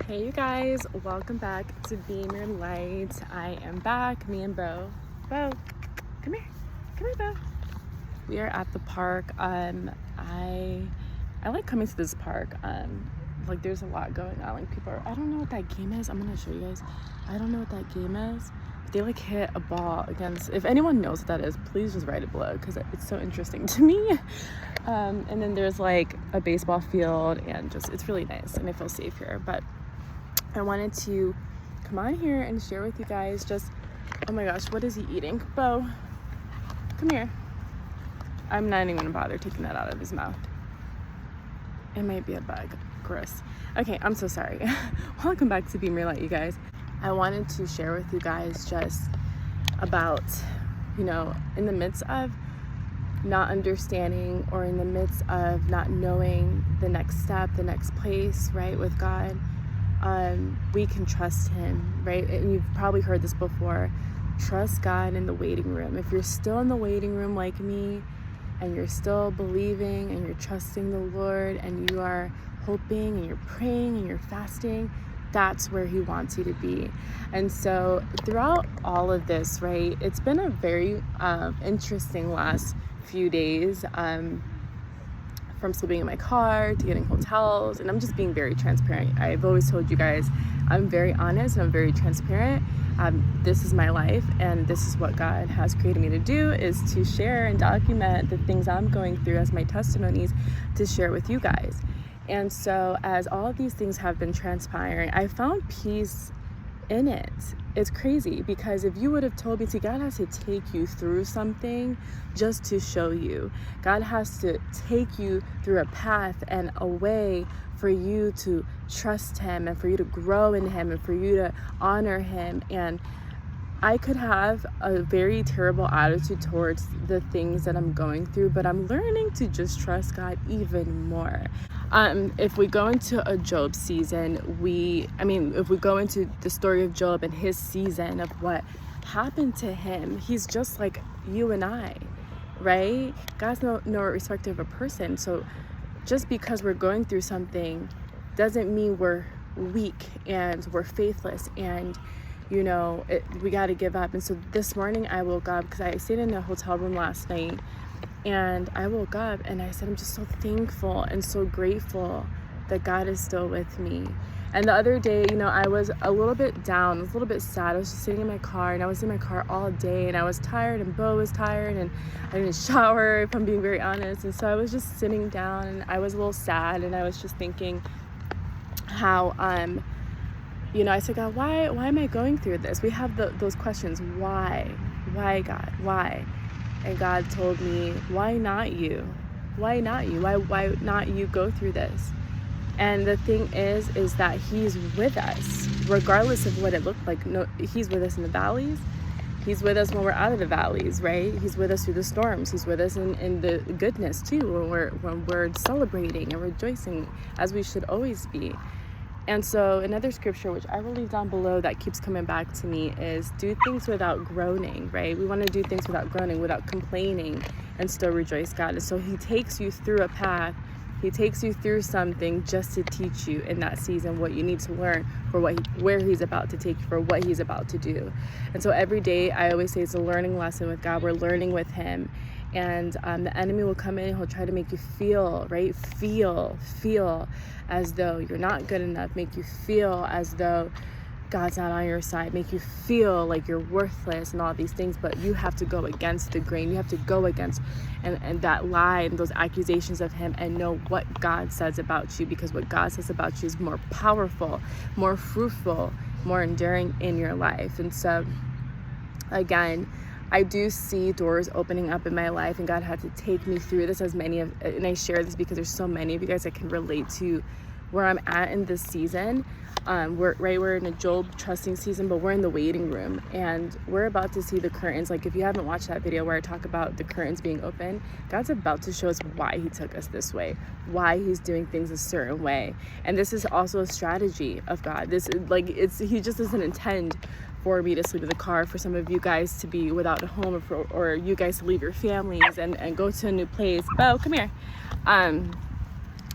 Hey you guys, welcome back to Beam Your Light. I am back, me and Bo. Bo, come here, Bo. We are at the park. I like coming to this park. Like there's a lot going on. Like people are, I don't know what that game is. I'm gonna show you guys. I don't know what that game is. They like hit a ball against, if anyone knows what that is, please just write it below because it's so interesting to me. And then there's like a baseball field and just, it's really nice and I feel safe here. But I wanted to come on here and share with you guys just, oh my gosh, what is he eating? Bo, come here. I'm not even gonna bother taking that out of his mouth. It might be a bug, gross. Okay, I'm so sorry. Welcome back to Beam Your Light, you guys. I wanted to share with you guys just about, in the midst of not understanding or in the midst of not knowing the next step, the next place, right, with God, we can trust him, right? And you've probably heard this before. Trust God in the waiting room. If you're still in the waiting room like me, and you're still believing and you're trusting the Lord and you are hoping and you're praying and you're fasting, that's where he wants you to be. And so throughout all of this, right, it's been a very interesting last few days, from sleeping in my car to getting hotels, and I'm just being very transparent. I've always told you guys I'm very honest and I'm very transparent. This is my life and this is what God has created me to do, is to share and document the things I'm going through as my testimonies to share with you guys. And so as all of these things have been transpiring, I found peace in it. It's crazy because if you would have told me, see, God has to take you through something just to show you. God has to take you through a path and a way for you to trust him and for you to grow in him and for you to honor him. And I could have a very terrible attitude towards the things that I'm going through, but I'm learning to just trust God even more. If we go into a Job season, if we go into the story of Job and his season of what happened to him, he's just like you and I, right? God's no respecter of a person. So just because we're going through something doesn't mean we're weak and we're faithless and we got to give up. And so this morning I woke up because I stayed in a hotel room last night, and I woke up and I said, I'm just so thankful and so grateful that God is still with me. And the other day, I was a little bit down, I was a little bit sad. I was just sitting in my car, and I was in my car all day, and I was tired, and Bo was tired, and I didn't shower, if I'm being very honest. And so I was just sitting down, and I was a little sad, and I was just thinking how, I said, God, why am I going through this? We have those questions. Why, God? Why? And God told me, why not you? Why not you? Why not you go through this? And the thing is that he's with us, regardless of what it looked like. No, he's with us in the valleys. He's with us when we're out of the valleys, right? He's with us through the storms. He's with us in the goodness too, when we're celebrating and rejoicing, as we should always be. And so another scripture, which I will leave down below, that keeps coming back to me is do things without groaning, right? We want to do things without groaning, without complaining, and still rejoice God. And so he takes you through a path. He takes you through something just to teach you in that season what you need to learn for where he's about to take you, for what he's about to do. And so every day, I always say it's a learning lesson with God. We're learning with him. And the enemy will come in and he'll try to make you feel, right? Feel as though you're not good enough, make you feel as though God's not on your side, make you feel like you're worthless and all these things. But you have to go against the grain. You have to go against and that lie and those accusations of him and know what God says about you, because what God says about you is more powerful, more fruitful, more enduring in your life. And so again, I do see doors opening up in my life, and God had to take me through this, and I share this because there's so many of you guys that can relate to where I'm at in this season. We're in a Job trusting season, but we're in the waiting room, and we're about to see the curtains. Like if you haven't watched that video where I talk about the curtains being open, God's about to show us why he took us this way, why he's doing things a certain way. And this is also a strategy of God. He just doesn't intend for me to sleep in the car, for some of you guys to be without a home, or you guys to leave your families and go to a new place. Bo, come here.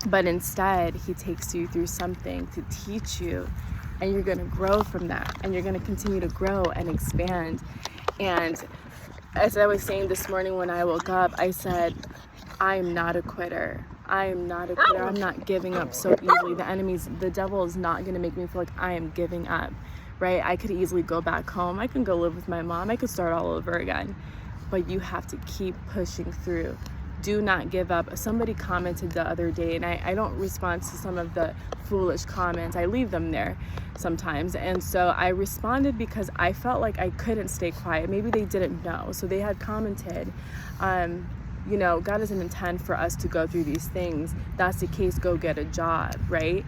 But instead, he takes you through something to teach you, and you're going to grow from that, and you're going to continue to grow and expand. And as I was saying this morning when I woke up, I said, I'm not a quitter. I am not a quitter. I'm not giving up so easily. The devil is not going to make me feel like I am giving up, right? I could easily go back home. I can go live with my mom. I could start all over again. But you have to keep pushing through. Do not give up. Somebody commented the other day, and I don't respond to some of the foolish comments. I leave them there sometimes. And so I responded because I felt like I couldn't stay quiet. Maybe they didn't know. So they had commented, you know, God doesn't intend for us to go through these things. That's the case, go get a job, right?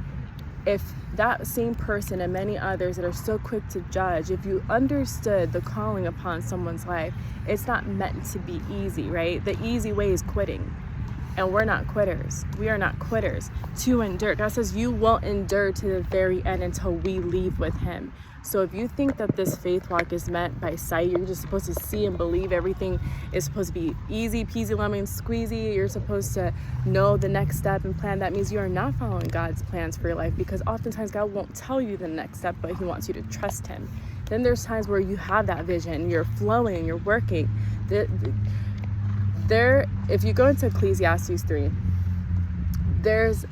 If that same person and many others that are so quick to judge, if you understood the calling upon someone's life, it's not meant to be easy, right? The easy way is quitting. And we're not quitters. We are not quitters. To endure. God says you will endure to the very end until we leave with him. So if you think that this faith walk is meant by sight, you're just supposed to see and believe everything is supposed to be easy peasy lemon squeezy, you're supposed to know the next step and plan, that means you are not following God's plans for your life, because oftentimes God won't tell you the next step, but he wants you to trust him. Then there's times where you have that vision, you're flowing, you're working. If you go into Ecclesiastes 3, there's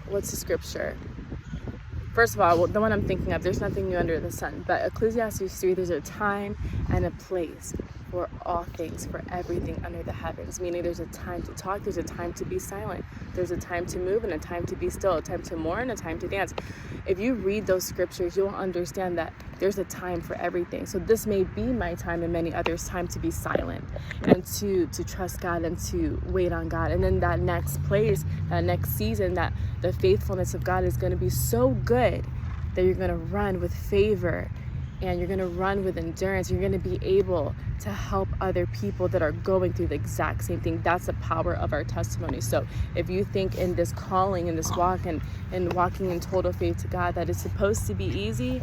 what's the scripture? First of all, the one I'm thinking of, there's nothing new under the sun. But Ecclesiastes 3, there's a time and a place for all things, for everything under the heavens. Meaning there's a time to talk, there's a time to be silent. There's a time to move and a time to be still, a time to mourn, a time to dance. If you read those scriptures, you'll understand that there's a time for everything. So this may be my time and many others' time to be silent and to trust God and to wait on God. And then that next place, that next season, that the faithfulness of God is going to be so good that you're going to run with favor and you're going to run with endurance. You're going to be able to help other people that are going through the exact same thing. That's the power of our testimony. So if you think in this calling, in this walk, and walking in total faith to God, that it's supposed to be easy,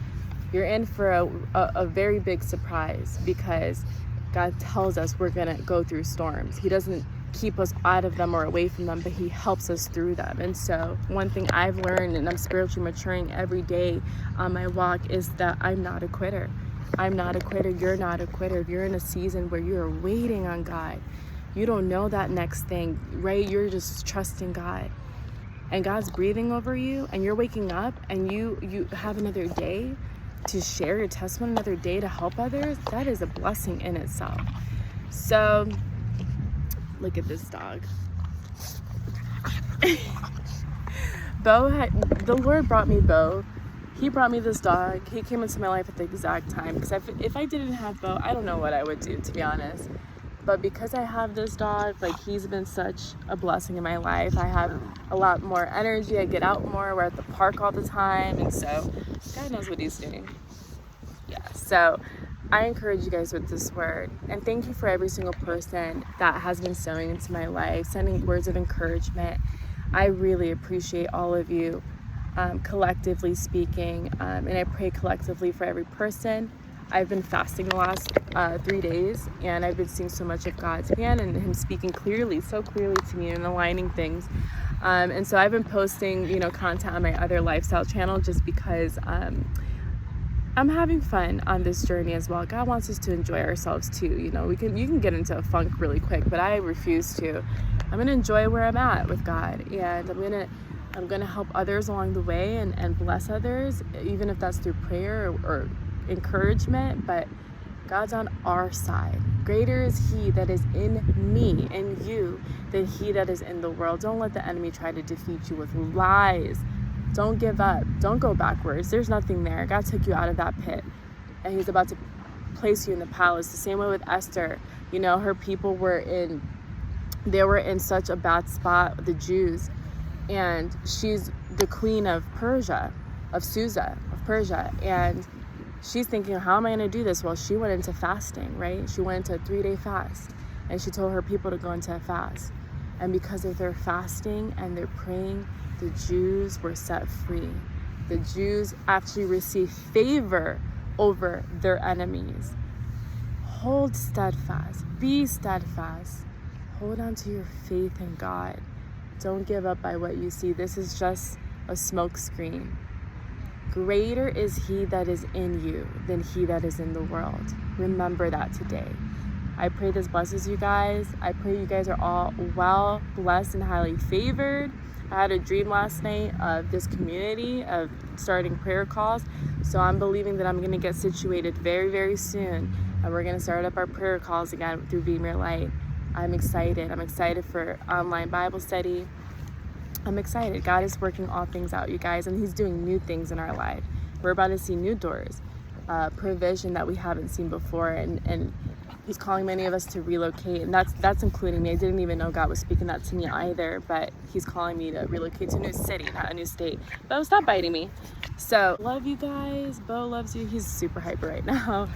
you're in for a very big surprise, because God tells us we're going to go through storms. He doesn't keep us out of them or away from them, but he helps us through them. And so one thing I've learned, and I'm spiritually maturing every day on my walk, is that I'm not a quitter. I'm not a quitter. You're not a quitter. If you're in a season where you're waiting on God, you don't know that next thing, right? You're just trusting God, and God's breathing over you, and you're waking up, and you have another day to share your testimony, another day to help others. That is a blessing in itself. So look at this dog. The Lord brought me Bo. He brought me this dog. He came into my life at the exact time, because if I didn't have Bo, I don't know what I would do, to be honest. But because I have this dog, like, he's been such a blessing in my life. I have a lot more energy. I get out more. We're at the park all the time. And so God knows what he's doing. Yeah. So I encourage you guys with this word. And thank you for every single person that has been sowing into my life, sending words of encouragement. I really appreciate all of you, collectively speaking. And I pray collectively for every person. I've been fasting the last 3 days, and I've been seeing so much of God's hand and him speaking clearly, so clearly to me, and aligning things. And so I've been posting, content on my other lifestyle channel, just because I'm having fun on this journey as well. God wants us to enjoy ourselves too. You can get into a funk really quick, but I refuse to. I'm gonna enjoy where I'm at with God, and I'm gonna help others along the way and bless others, even if that's through prayer or encouragement. But God's on our side. Greater is he that is in me and you than he that is in the world. Don't let the enemy try to defeat you with lies. Don't give up. Don't go backwards. There's nothing there. God took you out of that pit, and he's about to place you in the palace. The same way with Esther. Her people were in such a bad spot, the Jews, and she's the queen of Persia, of Persia, and she's thinking, how am I going to do this? Well, she went into fasting, right? She went into a 3-day fast, and she told her people to go into a fast. And because of their fasting and their praying, the Jews were set free. The Jews actually received favor over their enemies. Hold steadfast. Be steadfast. Hold on to your faith in God. Don't give up by what you see. This is just a smoke screen. Greater is he that is in you than he that is in the world. Remember that today. I pray this blesses you guys. I pray you guys are all well, blessed, and highly favored. I had a dream last night of this community, of starting prayer calls. So I'm believing that I'm going to get situated very, very soon. And we're going to start up our prayer calls again through Be Mere Light. I'm excited. I'm excited for online Bible study. I'm excited. God is working all things out, you guys, and he's doing new things in our life. We're about to see new doors, provision that we haven't seen before, and he's calling many of us to relocate, and that's including me. I didn't even know God was speaking that to me either, but he's calling me to relocate to a new city, not a new state. Bo, stop biting me. So, love you guys. Bo loves you. He's super hyper right now.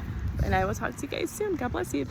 And I will talk to you guys soon. God bless you.